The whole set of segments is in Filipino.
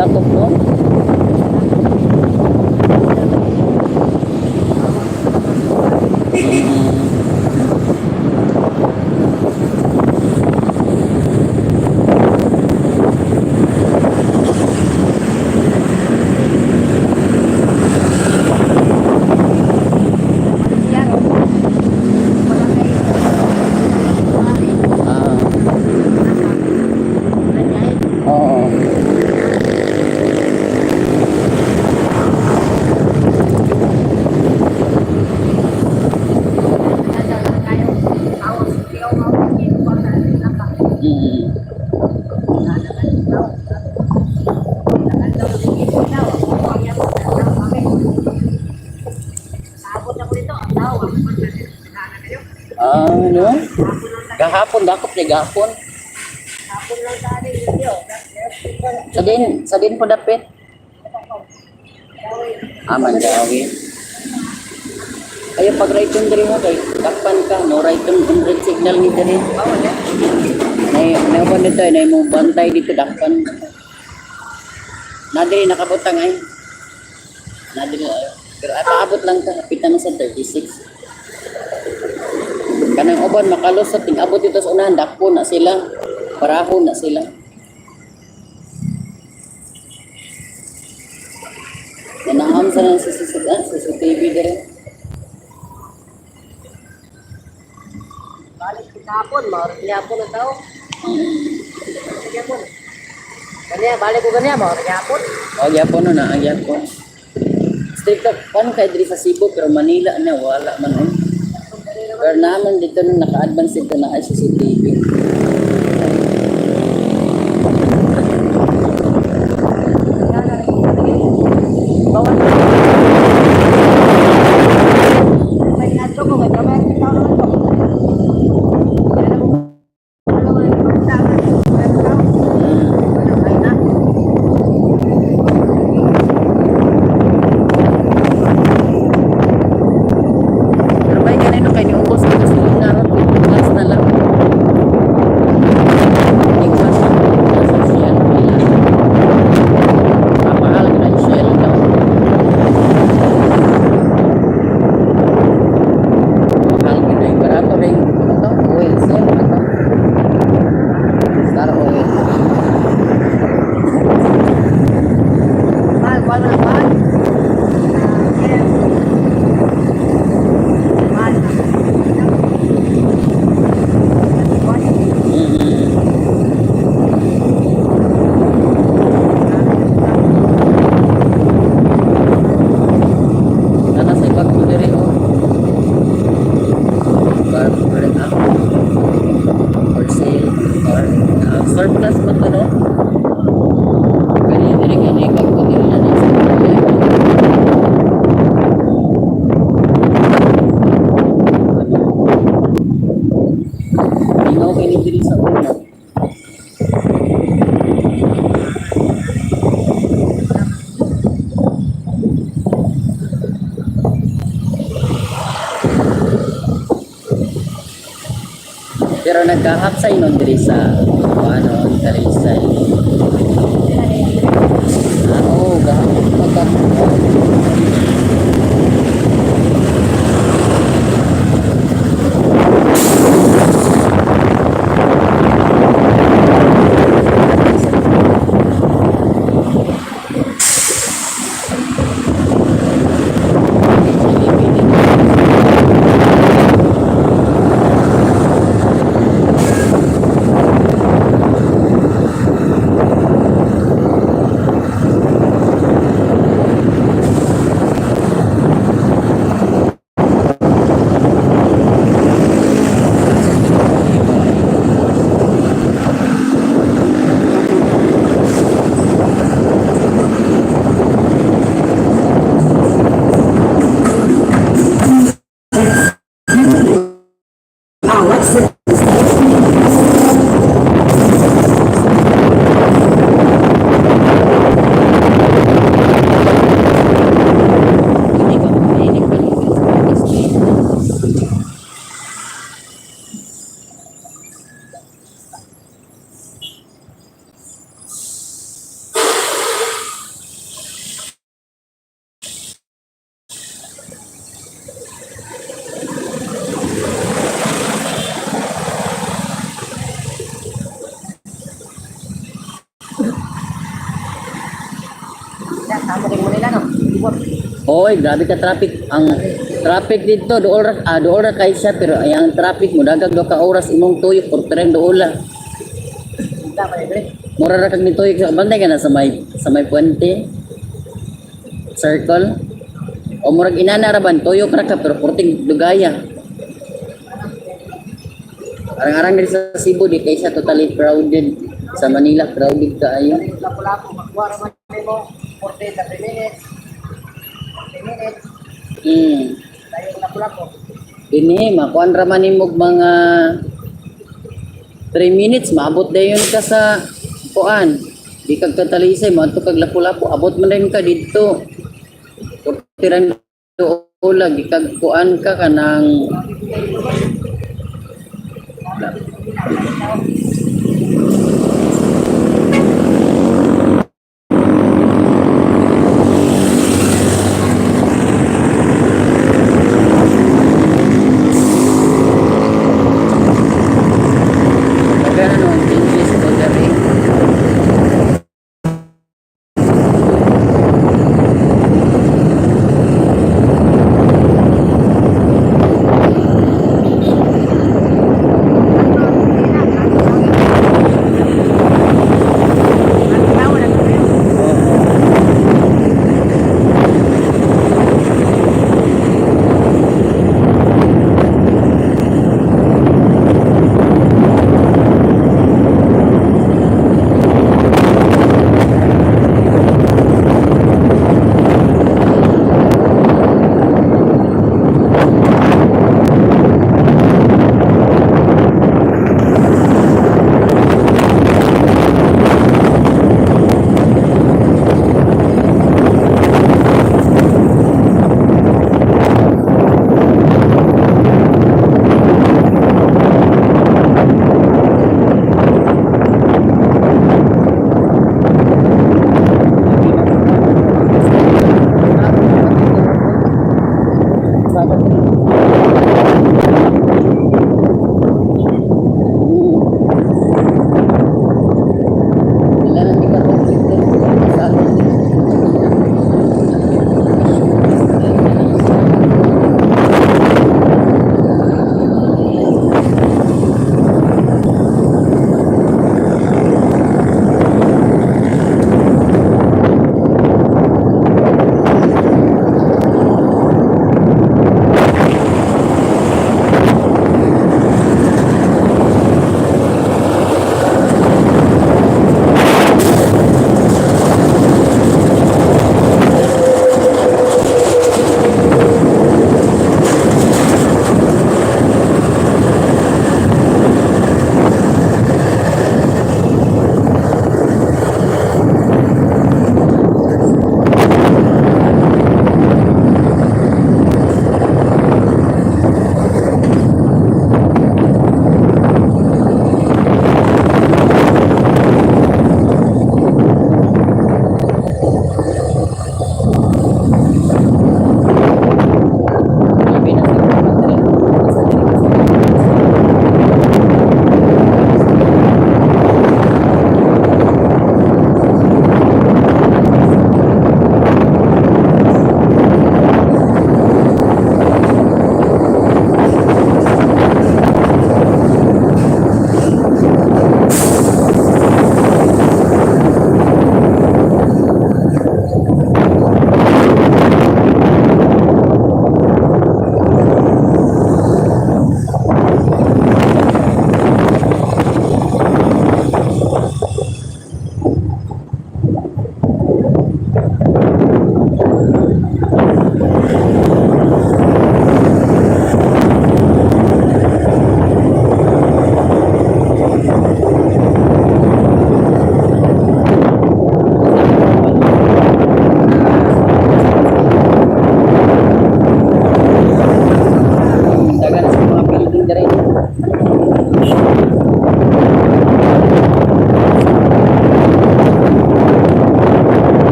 gatop doon. Ano? Gahapon, dakot kay gahapon. Hapon lang sa atin video. Sa din po dapit. Mandawi. Ayo pag right turn diri mo kay dakpan ka, no right turn red signal ni diri. Nay mo dito nay mo bantay dito dakpan. Nadiri nakabutang ay. Nadiri pero paabot lang ka kapitan sa 36. Kanang uban makalusot tig-abot dito sa unahan dakpo na sila. Parahon na sila. Nanaham sa nang CCTV dire. Balik kitapon, mauriyapon na tao. Magyapon. Kanya balik ko kanya mauriyapon. Oh, gyapon na gyapon. Straight up pan kay diri sa Cebu pero Manila na wala man ay. Pero naman dito nung naka-advance dito na ay CCTV. Surplus ba ito, no? Pwede yung dirigyan na ipagpagin na sa pagpagin. Hindi nga okay nito sa una. Pero nagkahapsay nun diri sa ano, Talisay. Oo, gahapon. Oy, grabe ka traffic. Ang traffic dito dool ra kay siya pero ang traffic mo dagag do ka oras imong tuyok or tren doola. Mura ra kag nituyok sa bantay ka na sa may puente. Circle. O murag inana ra ban tuyok ra ka pero porting dugaya. Arang-arang diri sa Cebu di kay siya totally crowded. Sa Manila crowded kaayo. Lapu-lapu, magkuha naman mo 40, 30 minutes. 40 minutes. Tayo lapu-lapu. Ini, makuan ra man nimog mga 3 minutes, maabot dayon ka sa kuan. Di kag tatalisay, mo kag lapu-lapu, abot man rin ka dito. Tiran doon di kag kuan ka kanang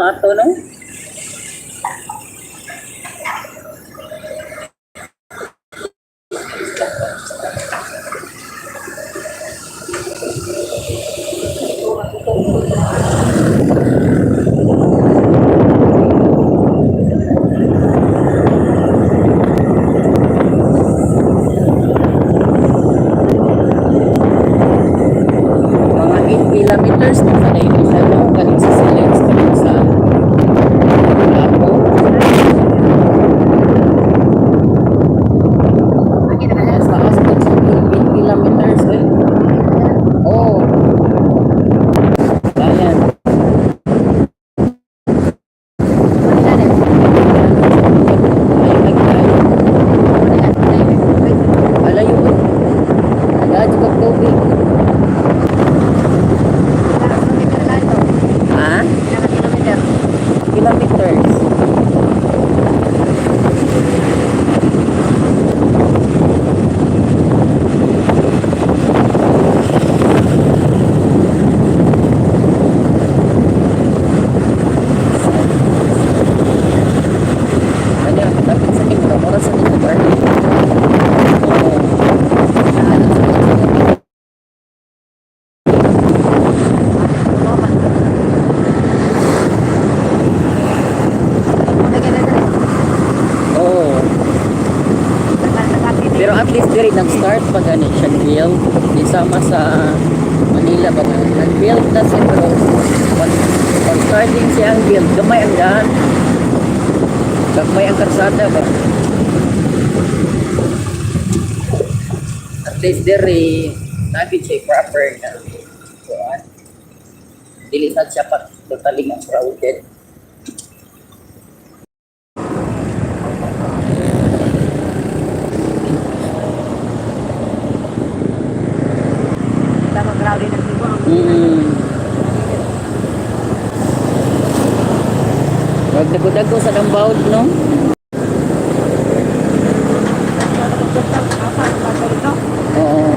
tomato, no? Mga 8 kilometers na sa daily siya, no? Galing sa Silex, galing sa Lapo. Yes, taas po sa 8 kilometers, eh. Oh. Ayan. Ay, nagtayo. Alayo, eh. Nagad ka tubig. Ha? Kilometers. Kanya, dapat sa akin, oras sa dito, Barney. Oo. Oo. Pero at least diri nag-start pa gani siya build. Isama sa Manila ba nga. Nag-build na siya pero pag starting siya ang build, gamay ang daan. Gamay ang karsada ba. At least diri nabi siya proper na. Kuan. Dili sad siya pa totally nga crowded. Wag dago-dago sa dambawd, no? Oo.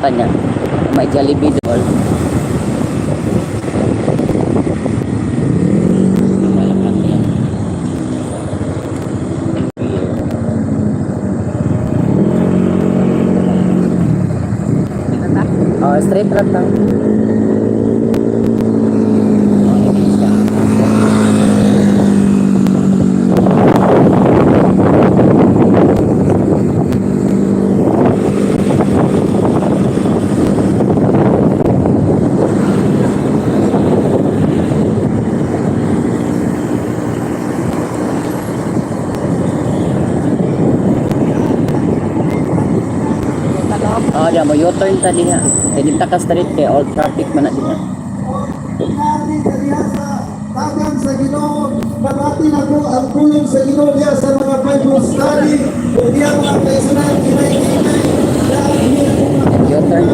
kanya. May Jollibee doon. Malapit yan. Oh, straight lang lang. Oh, dia mo U-turn ta diha. Kaya dito ka straight kay all traffic man na diha. Tagang sa Ginoo, pagati na ko ang pulong sa Ginoo diya sa mga Bible study, o diya mga kaisanan, kinay-kinay, U-turn.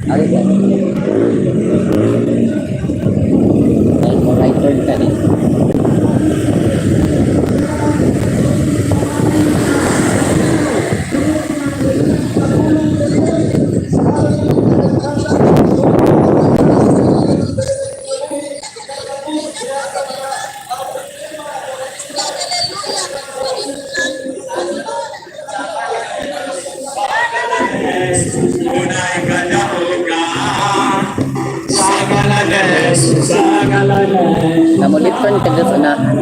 Ari ba? Ay, mo right turn ka din. Kamu lip turn ka dito sa unahan.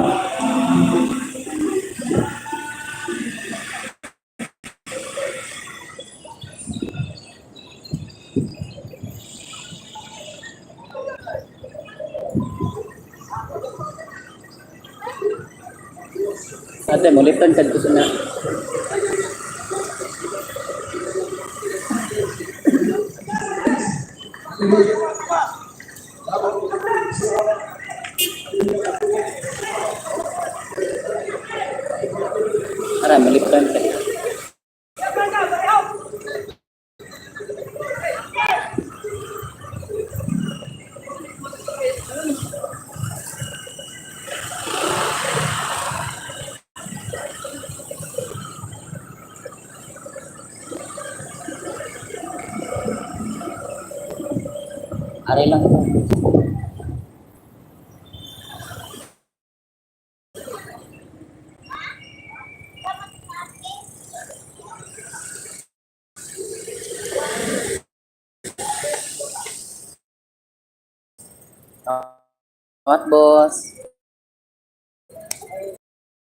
Ate, mo lip turn ka dito sa unahan. Ara, mo lip turn ka. Ari lang ko. What, boss?